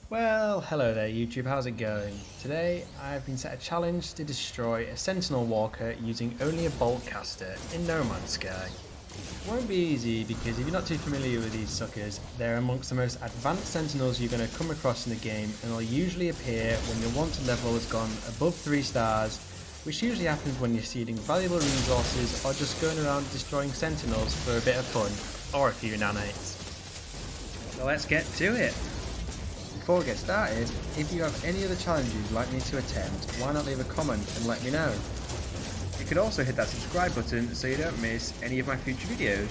Well, hello there YouTube, how's it going? Today I've been set a challenge to destroy a Sentinel walker using only a boltcaster in No Man's Sky. It won't be easy because if you're not too familiar with these suckers, they're amongst the most advanced Sentinels you're going to come across in the game, and they'll usually appear when your wanted level has gone above 3 stars, which usually happens when you're seeding valuable resources or just going around destroying Sentinels for a bit of fun, or a few nanites. So let's get to it! Before we get started, if you have any other challenges you'd like me to attempt, why not leave a comment and let me know. You could also hit that subscribe button so you don't miss any of my future videos.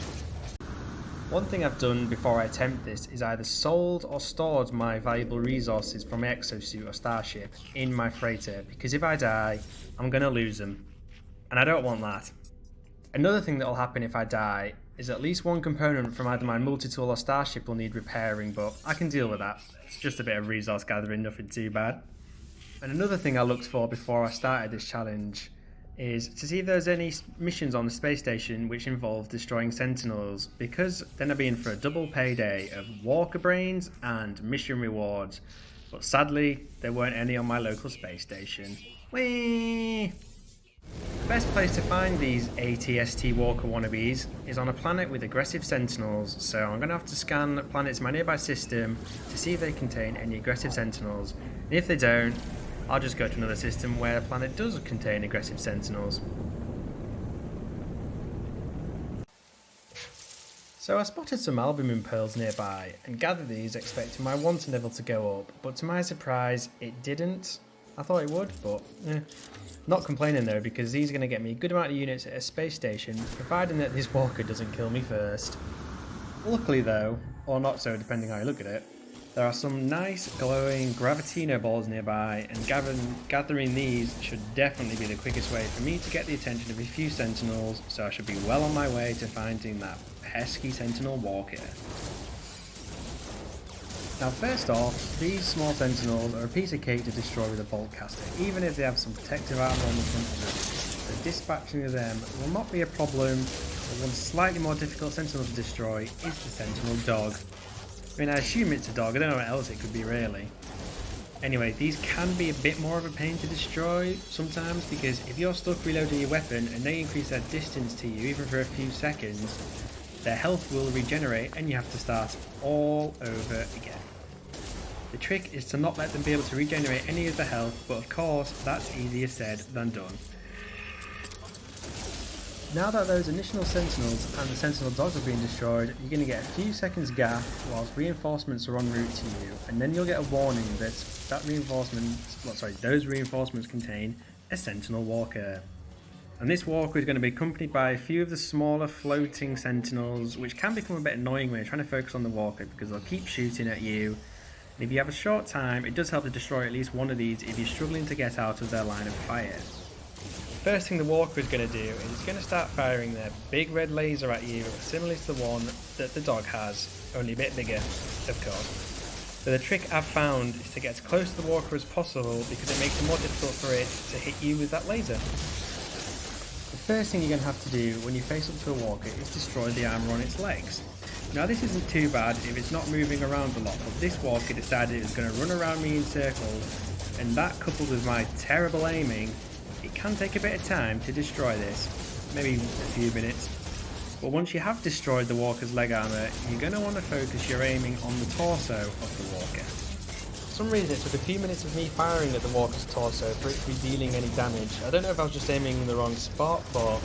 One thing I've done before I attempt this is either sold or stored my valuable resources from my exosuit or starship in my freighter, because if I die, I'm going to lose them. And I don't want that. Another thing that will happen if I die is at least one component from either my multi-tool or starship will need repairing, but I can deal with that. It's just a bit of resource gathering, nothing too bad. And another thing I looked for before I started this challenge is to see if there's any missions on the space station which involve destroying Sentinels, because then I'd be in for a double payday of walker brains and mission rewards. But sadly, there weren't any on my local space station. Whee! The best place to find these ATST Walker wannabes is on a planet with aggressive Sentinels, so I'm going to have to scan planets in my nearby system to see if they contain any aggressive Sentinels, and if they don't, I'll just go to another system where the planet does contain aggressive Sentinels. So I spotted some albumin pearls nearby and gathered these expecting my wanted level to go up, but to my surprise it didn't. I thought it would, but Not complaining though, because these are going to get me a good amount of units at a space station, providing that this walker doesn't kill me first. Luckily though, or not so depending how you look at it, there are some nice glowing Gravitino balls nearby, and gathering these should definitely be the quickest way for me to get the attention of a few Sentinels, so I should be well on my way to finding that pesky Sentinel walker. Now first off, these small Sentinels are a piece of cake to destroy with a boltcaster, even if they have some protective armor on the front of them. So dispatching of them will not be a problem, but one slightly more difficult Sentinel to destroy is the Sentinel dog. I mean, I assume it's a dog, I don't know what else it could be really. Anyway, these can be a bit more of a pain to destroy sometimes, because if you're stuck reloading your weapon and they increase their distance to you even for a few seconds, their health will regenerate and you have to start all over again. The trick is to not let them be able to regenerate any of the health, but of course that's easier said than done. Now that those initial Sentinels and the Sentinel dogs have been destroyed, you're going to get a few seconds gap whilst reinforcements are en route to you, and then you'll get a warning that those reinforcements contain a Sentinel walker. And this walker is going to be accompanied by a few of the smaller floating Sentinels, which can become a bit annoying when you're trying to focus on the walker because they'll keep shooting at you. And if you have a short time, it does help to destroy at least one of these if you're struggling to get out of their line of fire. The first thing the walker is going to do is it's going to start firing their big red laser at you, similar to the one that the dog has, only a bit bigger, of course. So the trick I've found is to get as close to the walker as possible, because it makes it more difficult for it to hit you with that laser. The first thing you're going to have to do when you face up to a walker is destroy the armor on its legs. Now this isn't too bad if it's not moving around a lot, but this walker decided it was going to run around me in circles, and that coupled with my terrible aiming, it can take a bit of time to destroy this, maybe a few minutes. But once you have destroyed the walker's leg armor, you're going to want to focus your aiming on the torso of the walker. For some reason it took a few minutes of me firing at the walker's torso for it to be dealing any damage. I don't know if I was just aiming in the wrong spot, but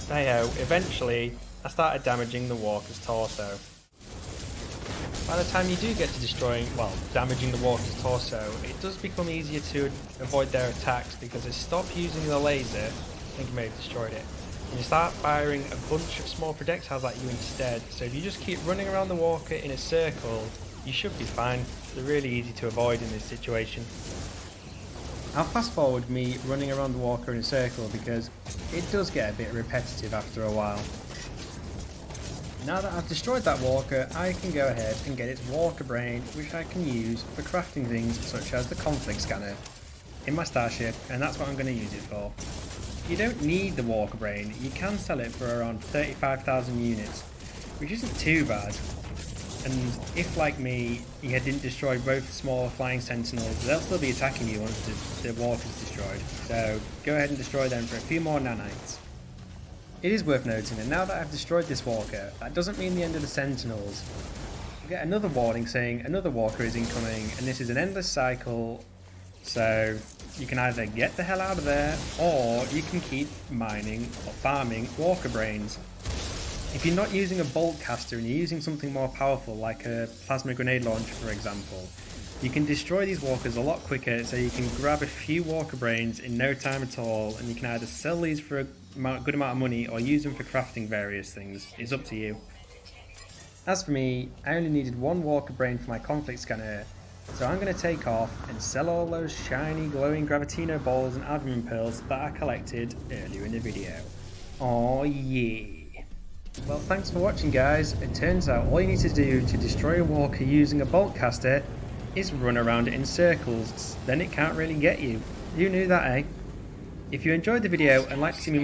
hey-ho, eventually I started damaging the walker's torso. By the time you do get to damaging the walker's torso, it does become easier to avoid their attacks because they stop using the laser. I think you may have destroyed it. And you start firing a bunch of small projectiles at you instead. So if you just keep running around the walker in a circle, you should be fine. They're really easy to avoid in this situation. I'll fast forward me running around the walker in a circle because it does get a bit repetitive after a while. Now that I've destroyed that walker, I can go ahead and get its walker brain, which I can use for crafting things such as the conflict scanner in my starship, and that's what I'm going to use it for. You don't need the walker brain, you can sell it for around 35,000 units, which isn't too bad. and if, like me, you didn't destroy both smaller flying sentinels, they'll still be attacking you once the walker's destroyed. So go ahead and destroy them for a few more nanites. It is worth noting that now that I've destroyed this walker, that doesn't mean the end of the sentinels. You get another warning saying another walker is incoming, and this is an endless cycle, so you can either get the hell out of there, or you can keep mining or farming walker brains. If you're not using a boltcaster and you're using something more powerful like a plasma grenade launcher for example, you can destroy these walkers a lot quicker, so you can grab a few walker brains in no time at all, and you can either sell these for a good amount of money or use them for crafting various things. It's up to you. As for me, I only needed one walker brain for my conflict scanner, so I'm going to take off and sell all those shiny glowing Gravitino balls and admin pearls that I collected earlier in the video. Oh yeah. Well, thanks for watching guys. It turns out all you need to do to destroy a walker using a boltcaster is run around it in circles, then it can't really get you. Who knew that, eh? If you enjoyed the video and like to see me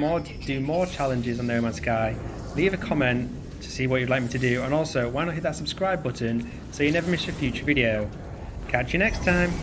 do more challenges on No Man's Sky, leave a comment to see what you'd like me to do, and also why not hit that subscribe button so you never miss a future video. Catch you next time!